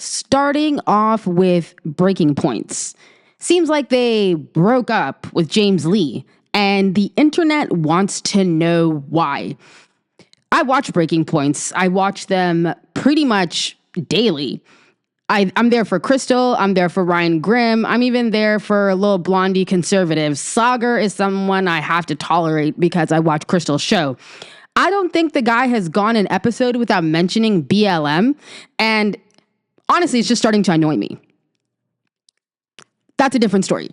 Starting off with breaking points. Seems like they broke up with James Lee, and the internet wants to know why. I watch Breaking Points. I watch them pretty much daily. I'm there for Crystal. I'm there for Ryan Grimm. I'm even there for a little blondie conservative. Saagar is someone I have to tolerate because I watch Crystal's show. I don't think the guy has gone an episode without mentioning BLM. And honestly, it's just starting to annoy me. That's a different story.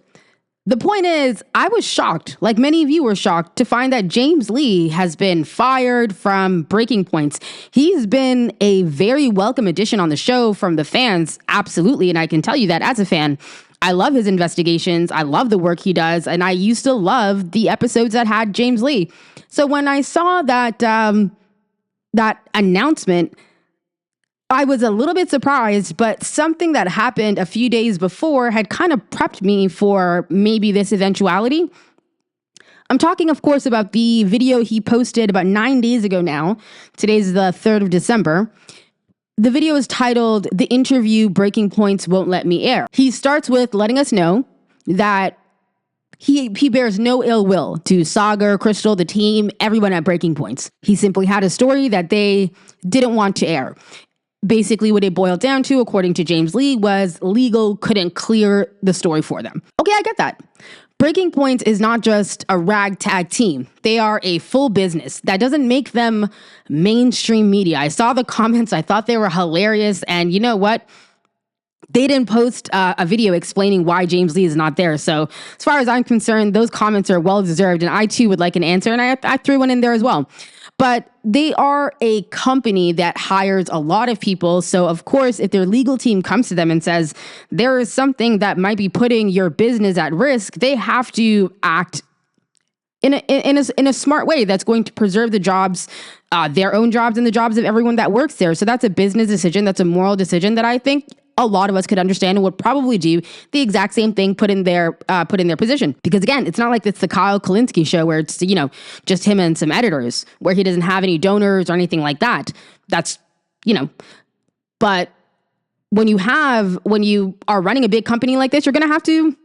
The point is, I was shocked, like many of you were shocked, to find that James Lee has been fired from Breaking Points. He's been a very welcome addition on the show from the fans, absolutely, and I can tell you that as a fan. I love his investigations, I love the work he does, and I used to love the episodes that had James Lee. So when I saw that that announcement, I was a little bit surprised, but something that happened a few days before had kind of prepped me for maybe this eventuality. I'm talking, of course, about the video he posted about 9 days ago now. Today's the 3rd of December. The video is titled, "The Interview Breaking Points Won't Let Me Air." He starts with letting us know that he bears no ill will to Saagar, Crystal, the team, everyone at Breaking Points. He simply had a story that they didn't want to air. Basically, what it boiled down to, according to James Lee, was legal couldn't clear the story for them. Okay, I get that. Breaking Points is not just a ragtag team. They are a full business. That doesn't make them mainstream media. I saw the comments. I thought they were hilarious. And you know what? They didn't post a video explaining why James Lee is not there. So as far as I'm concerned, those comments are well-deserved. And I, too, would like an answer. And I threw one in there as well. But they are a company that hires a lot of people. So, of course, if their legal team comes to them and says there is something that might be putting your business at risk, they have to act in a smart way that's going to preserve the jobs, their own jobs and the jobs of everyone that works there. So that's a business decision. That's a moral decision that I think a lot of us could understand and would probably do the exact same thing put in their position. Because again, it's not like it's the Kyle Kalinske show where it's, just him and some editors where he doesn't have any donors or anything like that. That's, but when you are running a big company like this, you're going to have to,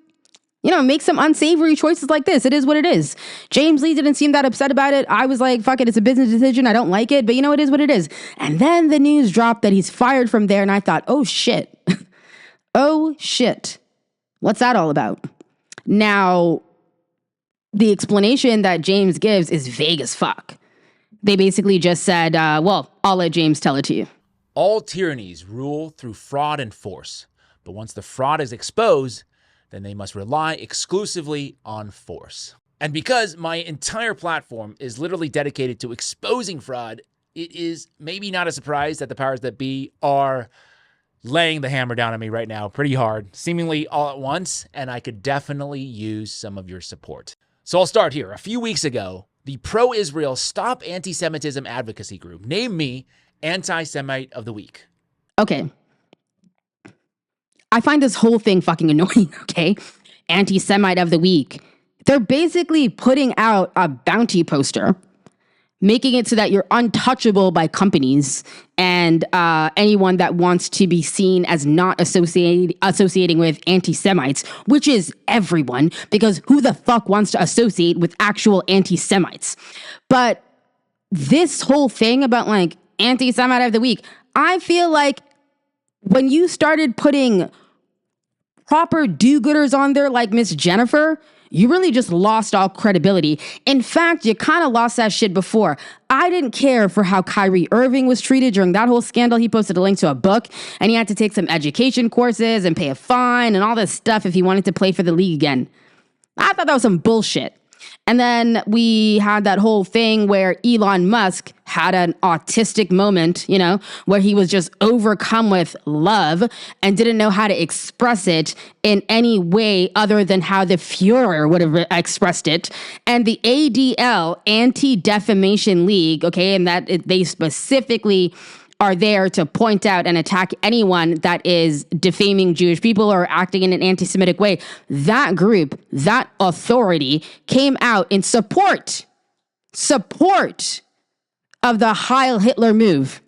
make some unsavory choices like this. It is what it is. James Lee didn't seem that upset about it. I was like, fuck it, it's a business decision. I don't like it, but it is what it is. And then the news dropped that he's fired from there. And I thought, oh shit. Oh shit. What's that all about? Now, the explanation that James gives is vague as fuck. They basically just said, well, I'll let James tell it to you. All tyrannies rule through fraud and force. But once the fraud is exposed, then they must rely exclusively on force. And because my entire platform is literally dedicated to exposing fraud, it is maybe not a surprise that the powers that be are laying the hammer down on me right now pretty hard, seemingly all at once, and I could definitely use some of your support. So I'll start here. A few weeks ago, the pro-Israel Stop Anti-Semitism advocacy group named me Anti-Semite of the Week. Okay. I find this whole thing fucking annoying, okay? Anti-Semite of the Week. They're basically putting out a bounty poster, making it so that you're untouchable by companies and anyone that wants to be seen as not associating with anti-Semites, which is everyone, because who the fuck wants to associate with actual anti-Semites? But this whole thing about Anti-Semite of the Week, I feel like when you started putting proper do-gooders on there like Miss Jennifer, you really just lost all credibility. In fact, you kind of lost that shit before. I didn't care for how Kyrie Irving was treated during that whole scandal. He posted a link to a book, and he had to take some education courses and pay a fine and all this stuff if he wanted to play for the league again. I thought that was some bullshit. And then we had that whole thing where Elon Musk had an autistic moment, where he was just overcome with love and didn't know how to express it in any way other than how the Fuhrer would have expressed it. And the ADL, Anti-Defamation League, okay, and that they specifically are there to point out and attack anyone that is defaming Jewish people or acting in an anti-Semitic way. That group, that authority came out in support of the Heil Hitler move.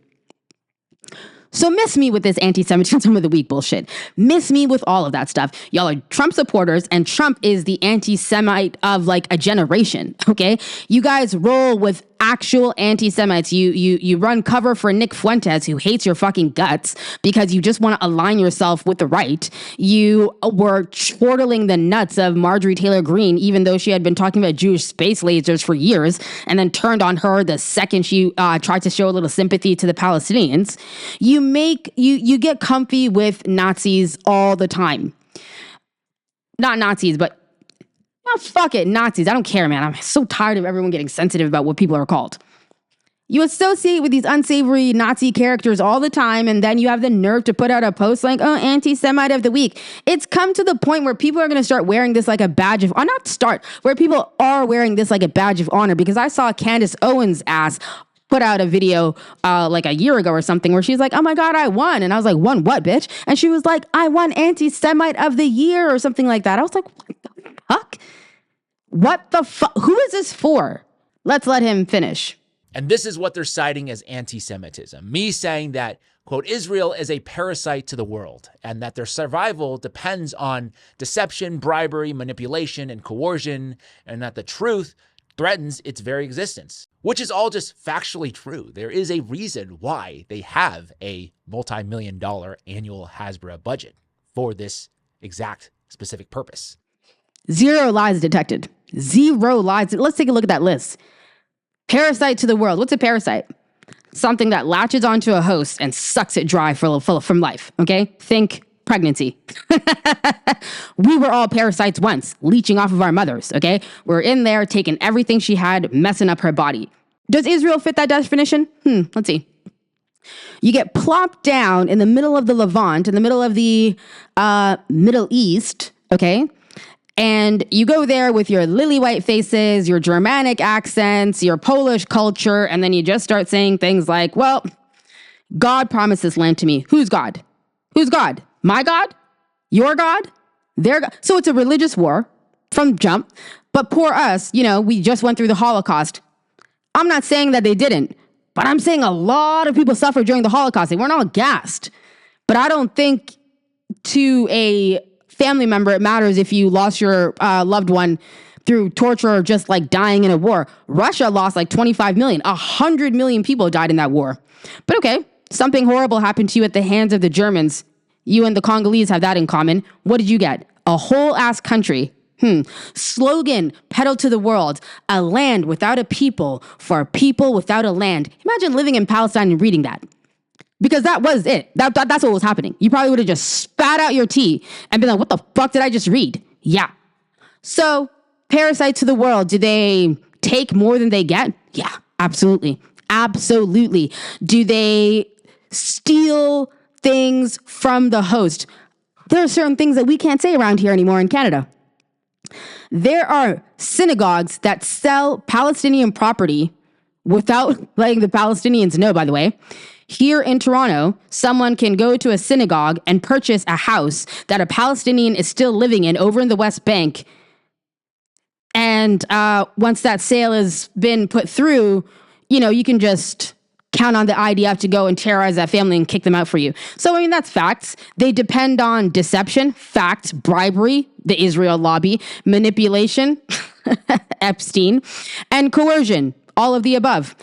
So miss me with this anti-Semitism of the week bullshit. Miss me with all of that stuff. Y'all are Trump supporters, and Trump is the anti-Semite of like a generation, okay? You guys roll with actual anti-Semites. You run cover for Nick Fuentes, who hates your fucking guts because you just want to align yourself with the right. You were chortling the nuts of Marjorie Taylor Greene, even though she had been talking about Jewish space lasers for years, and then turned on her the second she tried to show a little sympathy to the Palestinians. You get comfy with Nazis all the time. Not Nazis, but fuck it, Nazis. I don't care, man. I'm so tired of everyone getting sensitive about what people are called. You associate with these unsavory Nazi characters all the time, and then you have the nerve to put out a post like, oh, anti-Semite of the week. It's come to the point where people are going to start wearing this like a badge of, or not start, where people are wearing this like a badge of honor, because I saw Candace Owens' ass put out a video like a year ago or something where she's like, oh my God, I won. And I was like, won what, bitch? And she was like, I won anti-Semite of the year or something like that. I was like, what the fuck? What the fuck? Who is this for? Let's let him finish. And this is what they're citing as anti-Semitism. Me saying that, quote, Israel is a parasite to the world, and that their survival depends on deception, bribery, manipulation, and coercion, and that the truth threatens its very existence, which is all just factually true. There is a reason why they have a multi-million-dollar annual Hasbro budget for this exact specific purpose. Zero lies detected. Zero lies. Let's take a look at that list. Parasite to the world. What's a parasite? Something that latches onto a host and sucks it dry from life, okay? Think pregnancy. We were all parasites once, leeching off of our mothers, okay? We're in there taking everything she had, messing up her body. Does Israel fit that definition? Let's see. You get plopped down in the middle of the Levant, in the middle of the Middle East, okay? And you go there with your lily white faces, your Germanic accents, your Polish culture, and then you just start saying things like, well, God promised this land to me. Who's God? Who's God? My God? Your God? Their God? So it's a religious war from jump. But poor us, we just went through the Holocaust. I'm not saying that they didn't, but I'm saying a lot of people suffered during the Holocaust. They weren't all gassed. But I don't think to a family member it matters if you lost your loved one through torture or just like dying in a war. Russia lost like 25 million. 100 million people died in that war. But okay, something horrible happened to you at the hands of the Germans. You and the Congolese have that in common. What did you get? A whole ass country. Slogan, pedal to the world, a land without a people for a people without a land. Imagine living in Palestine and reading that. Because that was it. That's what was happening. You probably would have just spat out your tea and been like, what the fuck did I just read? Yeah. So, parasite to the world. Do they take more than they get? Yeah, absolutely. Absolutely. Do they steal things from the host? There are certain things that we can't say around here anymore in Canada. There are synagogues that sell Palestinian property without letting the Palestinians know, by the way. Here in Toronto, someone can go to a synagogue and purchase a house that a Palestinian is still living in over in the West Bank. And once that sale has been put through, you can just count on the IDF to go and terrorize that family and kick them out for you. So, that's facts. They depend on deception, facts, bribery, the Israel lobby, manipulation, Epstein, and coercion, all of the above.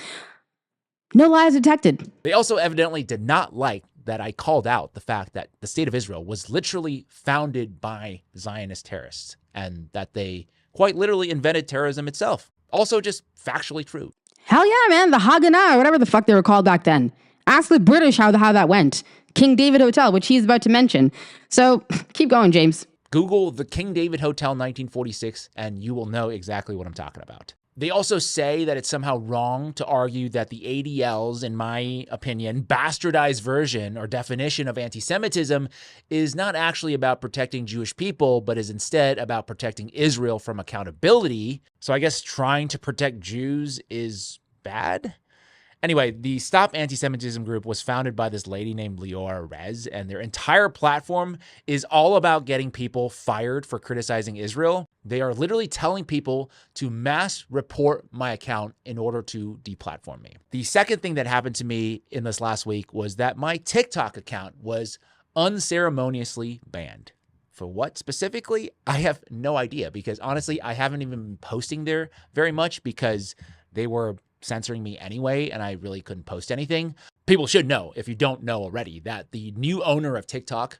No lies detected. They also evidently did not like that I called out the fact that the state of Israel was literally founded by Zionist terrorists and that they quite literally invented terrorism itself. Also just factually true. Hell yeah, man. The Haganah, or whatever the fuck they were called back then. Ask the British how that went. King David Hotel, which he's about to mention. So keep going, James. Google the King David Hotel 1946 and you will know exactly what I'm talking about. They also say that it's somehow wrong to argue that the ADL's, in my opinion, bastardized version or definition of anti-Semitism is not actually about protecting Jewish people, but is instead about protecting Israel from accountability. So I guess trying to protect Jews is bad. Anyway, the Stop Anti-Semitism group was founded by this lady named Leora Rez, and their entire platform is all about getting people fired for criticizing Israel. They are literally telling people to mass report my account in order to deplatform me. The second thing that happened to me in this last week was that my TikTok account was unceremoniously banned. For what specifically? I have no idea, because honestly, I haven't even been posting there very much because they were censoring me anyway, and I really couldn't post anything. People should know, if you don't know already, that the new owner of TikTok,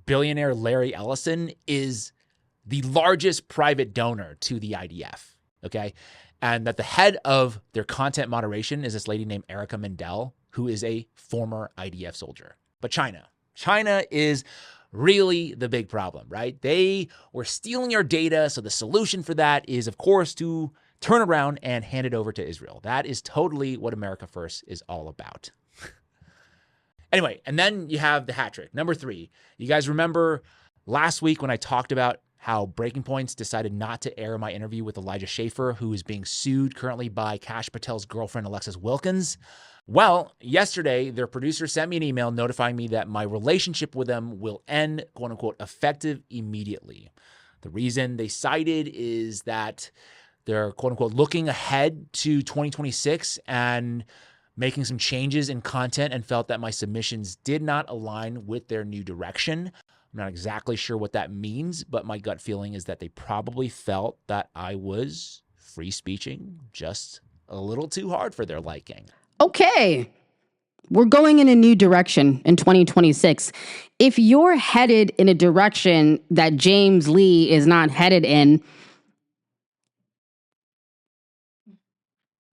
billionaire Larry Ellison, is the largest private donor to the IDF, okay? And that the head of their content moderation is this lady named Erica Mendel, who is a former IDF soldier. But China is really the big problem, right? They were stealing your data, so the solution for that is, of course, to turn around and hand it over to Israel. That is totally what America First is all about. Anyway, and then you have the hat trick. Number 3, you guys remember last week when I talked about how Breaking Points decided not to air my interview with Elijah Schaffer, who is being sued currently by Kash Patel's girlfriend, Alexis Wilkins? Well, yesterday, their producer sent me an email notifying me that my relationship with them will end, quote unquote, effective immediately. The reason they cited is that they're, quote unquote, looking ahead to 2026 and making some changes in content, and felt that my submissions did not align with their new direction. I'm not exactly sure what that means, but my gut feeling is that they probably felt that I was free speeching just a little too hard for their liking. Okay, we're going in a new direction in 2026. If you're headed in a direction that James Lee is not headed in,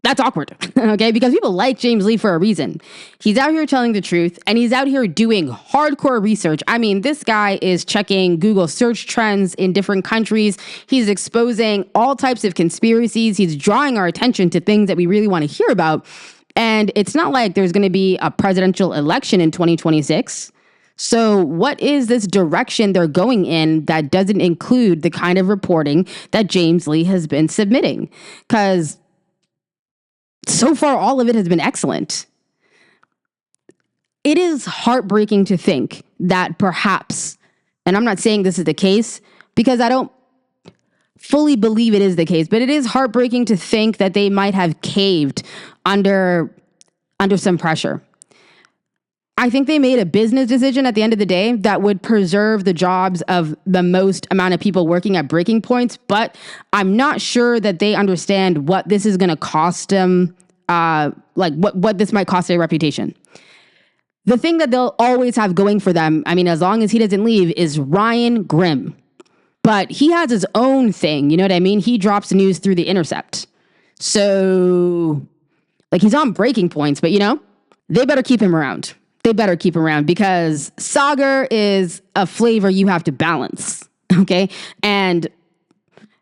that's awkward, okay? Because people like James Lee for a reason. He's out here telling the truth, and he's out here doing hardcore research. I mean, this guy is checking Google search trends in different countries. He's exposing all types of conspiracies. He's drawing our attention to things that we really want to hear about. And it's not like there's going to be a presidential election in 2026. So what is this direction they're going in that doesn't include the kind of reporting that James Lee has been submitting? Because so far, all of it has been excellent. It is heartbreaking to think that perhaps, and I'm not saying this is the case because I don't fully believe it is the case, but it is heartbreaking to think that they might have caved under some pressure. I think they made a business decision at the end of the day that would preserve the jobs of the most amount of people working at Breaking Points, but I'm not sure that they understand what this is going to cost them, what this might cost their reputation. The thing that they'll always have going for them, I mean, as long as he doesn't leave, is Ryan Grim. But he has his own thing, you know what I mean? He drops news through The Intercept. So, he's on Breaking Points, but, they better keep him around. They better keep him around because Saagar is a flavor you have to balance, okay? And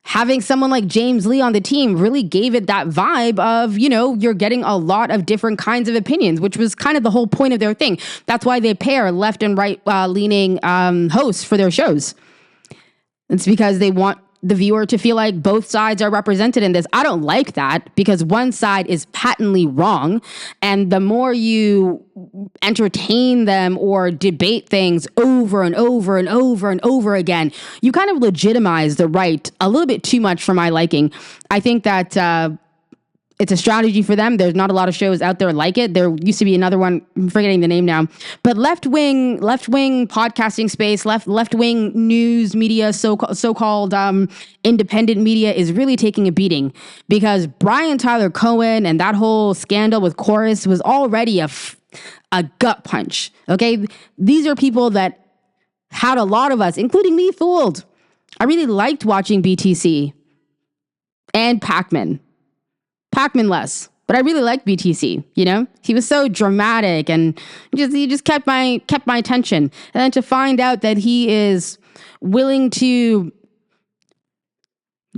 having someone like James Lee on the team really gave it that vibe of, you're getting a lot of different kinds of opinions, which was kind of the whole point of their thing. That's why they pair left and right leaning hosts for their shows. It's because they want the viewer to feel like both sides are represented in this. I don't like that because one side is patently wrong. And the more you entertain them or debate things over and over and over and over again, you kind of legitimize the right a little bit too much for my liking. I think that it's a strategy for them. There's not a lot of shows out there like it. There used to be another one, I'm forgetting the name now, but left-wing podcasting space, left-wing news media, so-called independent media is really taking a beating because Brian Tyler Cohen and that whole scandal with Chorus was already a gut punch. Okay. These are people that had a lot of us, including me, fooled. I really liked watching BTC and Pac-Man less, but I really liked BTC, He was so dramatic and he just kept my attention. And then to find out that he is willing to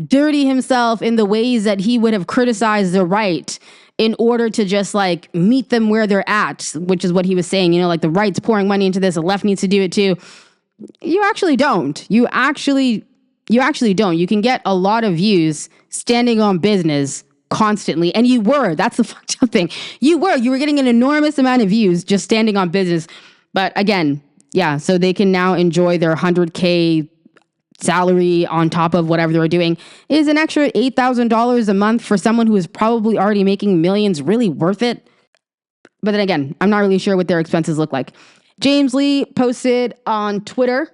dirty himself in the ways that he would have criticized the right in order to just meet them where they're at, which is what he was saying, the right's pouring money into this, the left needs to do it too. You actually don't. You actually don't. You can get a lot of views standing on business constantly. And you were. That's the fucked up thing. You were getting an enormous amount of views just standing on business. But again, yeah, so they can now enjoy their 100K salary on top of whatever they were doing. Is an extra $8,000 a month for someone who is probably already making millions really worth it? But then again, I'm not really sure what their expenses look like. James Lee posted on Twitter,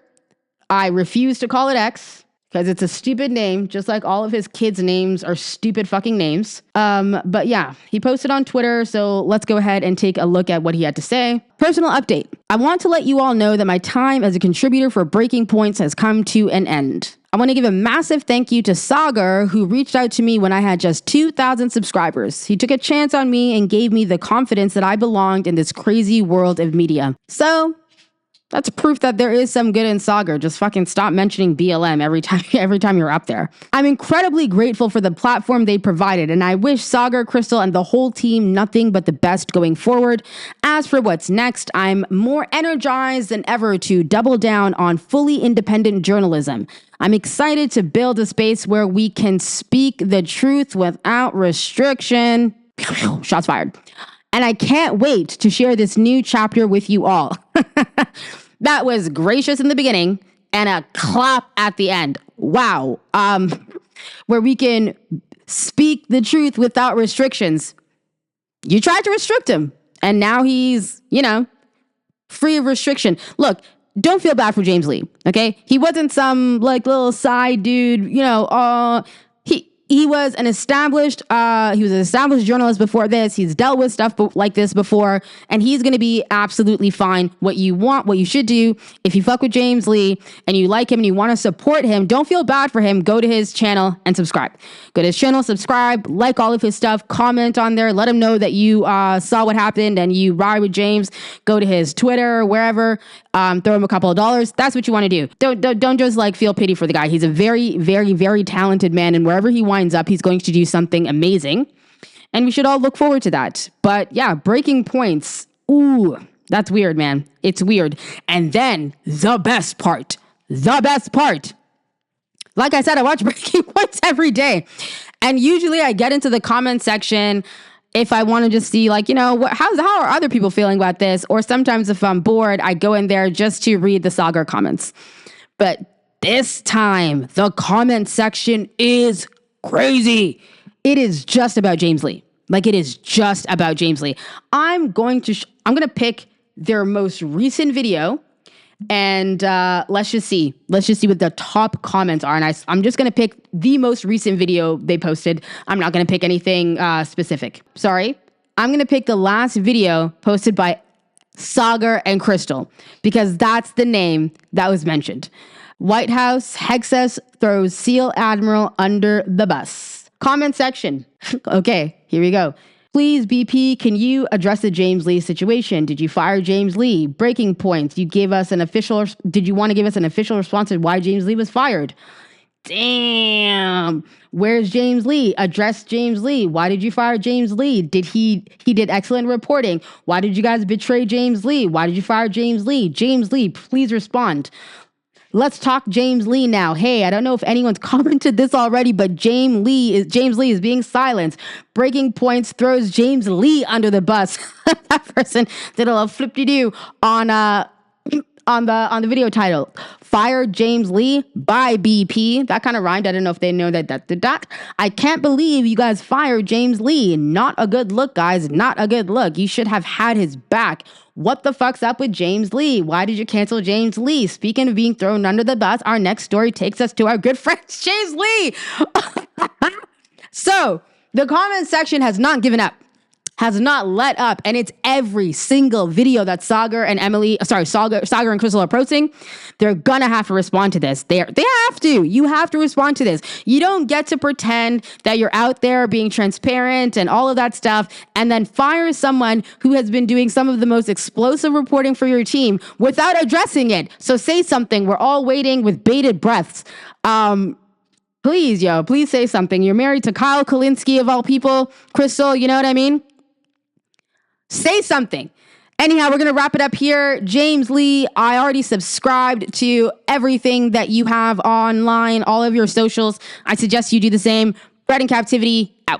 I refuse to call it X because it's a stupid name, just like all of his kids' names are stupid fucking names. But yeah, he posted on Twitter, so let's go ahead and take a look at what he had to say. Personal update. I want to let you all know that my time as a contributor for Breaking Points has come to an end. I want to give a massive thank you to Sagar, who reached out to me when I had just 2,000 subscribers. He took a chance on me and gave me the confidence that I belonged in this crazy world of media. So that's proof that there is some good in Sagar. Just fucking stop mentioning BLM every time you're up there. I'm incredibly grateful for the platform they provided, and I wish Sagar, Crystal, and the whole team nothing but the best going forward. As for what's next, I'm more energized than ever to double down on fully independent journalism. I'm excited to build a space where we can speak the truth without restriction. Shots fired. And I can't wait to share this new chapter with you all. That was gracious in the beginning and a clap at the end. Wow. Where we can speak the truth without restrictions. You tried to restrict him, and now he's, free of restriction. Look, don't feel bad for James Lee, okay? He wasn't some little side dude, He was an established journalist before this. He's dealt with stuff like this before, and he's going to be absolutely fine. What you should do, if you fuck with James Lee and you like him and you want to support him, don't feel bad for him. Go to his channel and subscribe. Go to his channel, subscribe, like all of his stuff, comment on there, let him know that you saw what happened and you ride with James. Go to his Twitter, wherever, throw him a couple of dollars. That's what you want to do. Don't just feel pity for the guy. He's a very, very, very talented man, and wherever he winds up, he's going to do something amazing, and we should all look forward to that. But yeah, Breaking Points, ooh, that's weird, man. It's weird. And then the best part, like I said, I watch Breaking Points every day, and usually I get into the comment section if I want to just see how are other people feeling about this, or sometimes if I'm bored, I go in there just to read the Sagar comments. But this time, the comment section is crazy. It is just about James Lee. It is just about James Lee. I'm going to pick their most recent video, and let's just see what the top comments are. And I'm just going to pick the most recent video they posted. I'm not going to pick anything specific. Sorry. I'm going to pick the last video posted by Sagar and Crystal, because that's the name that was mentioned. White House, Hexas throws SEAL Admiral under the bus. Comment section. Okay, here we go. Please, BP, can you address the James Lee situation? Did you fire James Lee? Breaking Points. Did you want to give us an official response to why James Lee was fired? Damn. Where's James Lee? Address James Lee. Why did you fire James Lee? He did excellent reporting. Why did you guys betray James Lee? Why did you fire James Lee? James Lee, please respond. Let's talk James Lee now. Hey, I don't know if anyone's commented this already, but James Lee is being silenced. Breaking Points throws James Lee under the bus. That person did a little flip-de-doo on the video title. Fire James Lee by BP. That kind of rhymed. I don't know if they know that. I can't believe you guys fired James Lee. Not a good look, guys. Not a good look. You should have had his back. What the fuck's up with James Lee? Why did you cancel James Lee? Speaking of being thrown under the bus, our next story takes us to our good friend, James Lee. So the comment section has not given up, has not let up. And it's every single video that Sagar and Crystal are posting. They're gonna have to respond to this. They have to. You have to respond to this. You don't get to pretend that you're out there being transparent and all of that stuff, and then fire someone who has been doing some of the most explosive reporting for your team without addressing it. So say something. We're all waiting with bated breaths. Please say something. You're married to Kyle Kulinski of all people. Crystal, you know what I mean? Say something. Anyhow, we're going to wrap it up here. James Lee, I already subscribed to everything that you have online, all of your socials. I suggest you do the same. Bred in Captivity, out.